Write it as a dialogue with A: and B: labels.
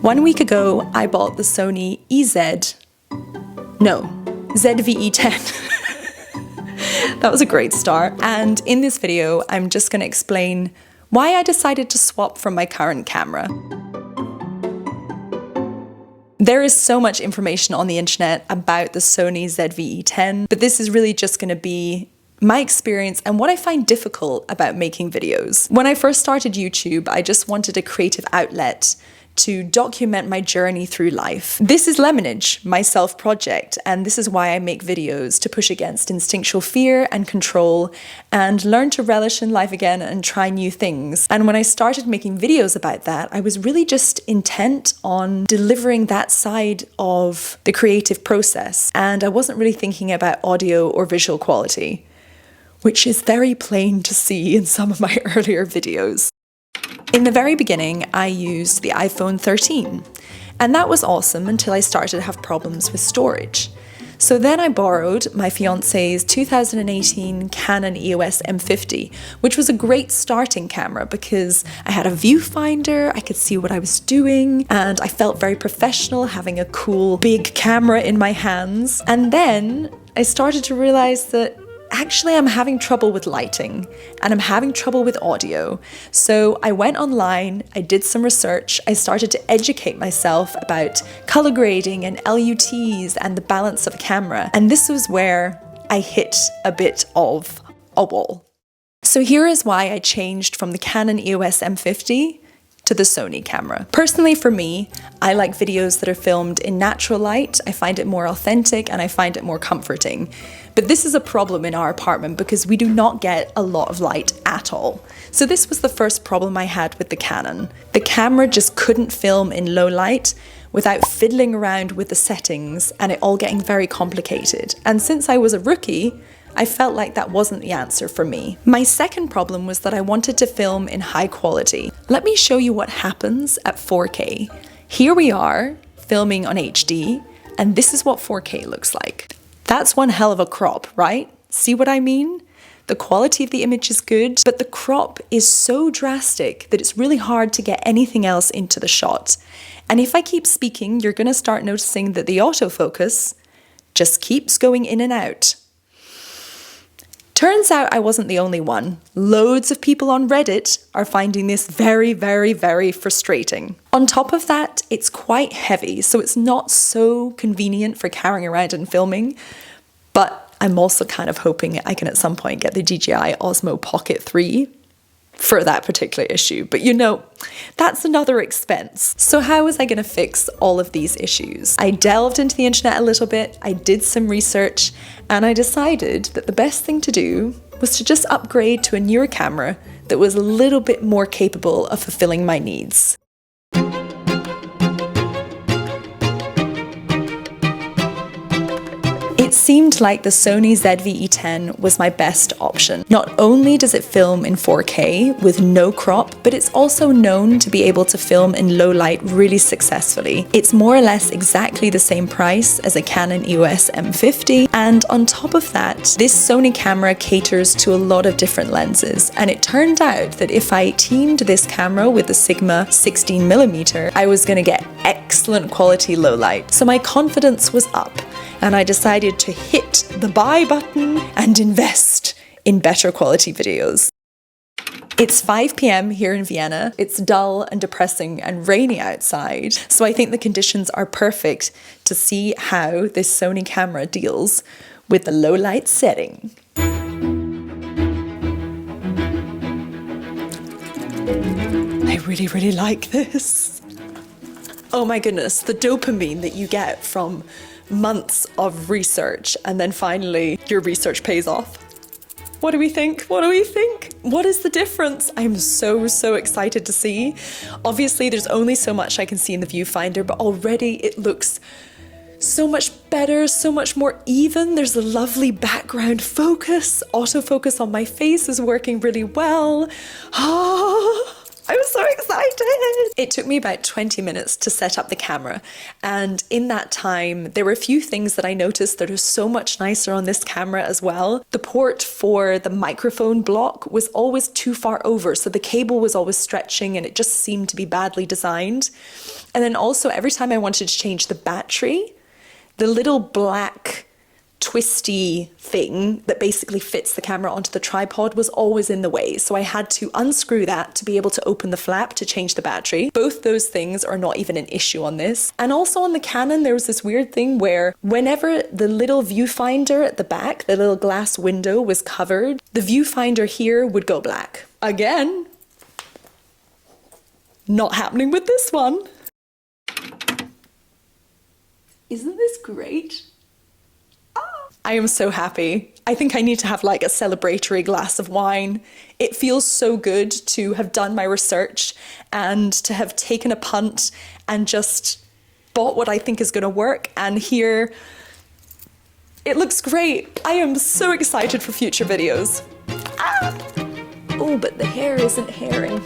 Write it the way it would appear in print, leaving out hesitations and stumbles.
A: 1 week ago, I bought the Sony ZV-E10. That was a great start. And in this video, I'm just going to explain why I decided to swap from my current camera. There is so much information on the internet about the Sony ZV-E10, but this is really just going to be my experience and what I find difficult about making videos. When I first started YouTube, I just wanted a creative outlet to document my journey through life. This is Lemonage, my self-project, and this is why I make videos, to push against instinctual fear and control and learn to relish in life again and try new things. And when I started making videos about that, I was really just intent on delivering that side of the creative process, and I wasn't really thinking about audio or visual quality, which is very plain to see in some of my earlier videos. In the very beginning, I used the iPhone 13, and that was awesome until I started to have problems with storage. So then I borrowed my fiance's 2018 Canon EOS M50, which was a great starting camera because I had a viewfinder, I could see what I was doing, and I felt very professional having a cool big camera in my hands. And then I started to realize that actually, I'm having trouble with lighting and I'm having trouble with audio. So I went online, I did some research, I started to educate myself about color grading and LUTs and the balance of a camera. And this was where I hit a bit of a wall. So here is why I changed from the Canon EOS M50 to the Sony camera. Personally, for me, I like videos that are filmed in natural light. I find it more authentic and I find it more comforting. But this is a problem in our apartment because we do not get a lot of light at all. So this was the first problem I had with the Canon. The camera just couldn't film in low light without fiddling around with the settings and it all getting very complicated. And since I was a rookie, I felt like that wasn't the answer for me. My second problem was that I wanted to film in high quality. Let me show you what happens at 4K. Here we are filming on HD, and this is what 4K looks like. That's one hell of a crop, right? See what I mean? The quality of the image is good, but the crop is so drastic that it's really hard to get anything else into the shot. And if I keep speaking, you're gonna start noticing that the autofocus just keeps going in and out. Turns out I wasn't the only one. Loads of people on Reddit are finding this very, very, very frustrating. On top of that, it's quite heavy, so it's not so convenient for carrying around and filming, but I'm also kind of hoping I can at some point get the DJI Osmo Pocket 3 for that particular issue. But you know, that's another expense. So how was I going to fix all of these issues? I delved into the internet a little bit, I did some research, and I decided that the best thing to do was to just upgrade to a newer camera that was a little bit more capable of fulfilling my needs. It seemed like the Sony ZV-E10 was my best option. Not only does it film in 4K with no crop, but it's also known to be able to film in low light really successfully. It's more or less exactly the same price as a Canon EOS M50, and on top of that, this Sony camera caters to a lot of different lenses, and it turned out that if I teamed this camera with the Sigma 16mm, I was going to get excellent quality low light. So my confidence was up, and I decided to hit the buy button and invest in better quality videos. It's 5 p.m. here in Vienna. It's dull and depressing and rainy outside, so I think the conditions are perfect to see how this Sony camera deals with the low light setting. I really, really like this. Oh my goodness, the dopamine that you get from months of research and then finally your research pays off. What do we think? What do we think? What is the difference? I'm so excited to see. Obviously there's only so much I can see in the viewfinder, but already it looks so much better, so much more even. There's a lovely background focus. Autofocus on my face is working really well. I'm so excited! It took me about 20 minutes to set up the camera, and in that time there were a few things that I noticed that are so much nicer on this camera as well. The port for the microphone block was always too far over, so the cable was always stretching and it just seemed to be badly designed. And then also every time I wanted to change the battery, the little black twisty thing that basically fits the camera onto the tripod was always in the way, so I had to unscrew that to be able to open the flap to change the battery. Both those things are not even an issue on this. And also on the Canon there was this weird thing where whenever the little viewfinder at the back, the little glass window, was covered, the viewfinder here would go black. Again, not happening with this one. Isn't this great? I am so happy. I think I need to have like a celebratory glass of wine. It feels so good to have done my research and to have taken a punt and just bought what I think is going to work. And here, it looks great. I am so excited for future videos. Ah! Oh, but the hair isn't hairing.